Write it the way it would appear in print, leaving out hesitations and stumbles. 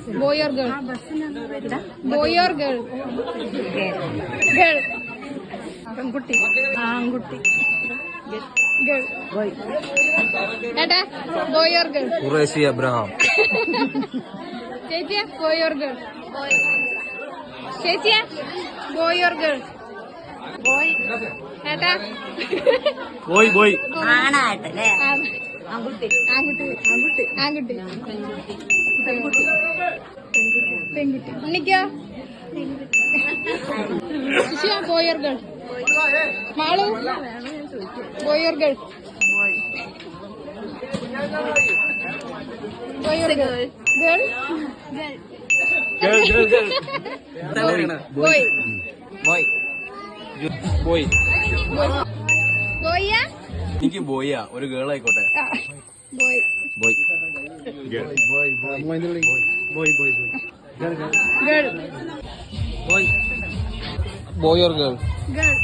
Boy or girl? Boy or girl? Girl. പെൺകുട്ടി ആൺകുട്ടി Girl. boy ഏട്ടാ boy or girl? Qureshi Abraham. ചേച്ചിയാ boy or girl? ചേച്ചിയാ boy or girl? boy ഏട്ടാ boy boy. ആണായിട്ടല്ലേ ആൺകുട്ടി ആൺകുട്ടി ആൺകുട്ടി ആൺകുട്ടി പെൺകുട്ടി പെൺകുട്ടി ഉണ്ണിക്കോ ശിശുവാ boy or girl? Malu boy or girl? Boy or girl? Girl? Girl girl girl. Boy. Boy boy. Boy യാ? എനിക്ക് ബോയ്യാ, ഒരു ഗേൾ ആയിക്കോട്ടെ. ആ, boy. Boy. Girl. Boy or girl? Girl.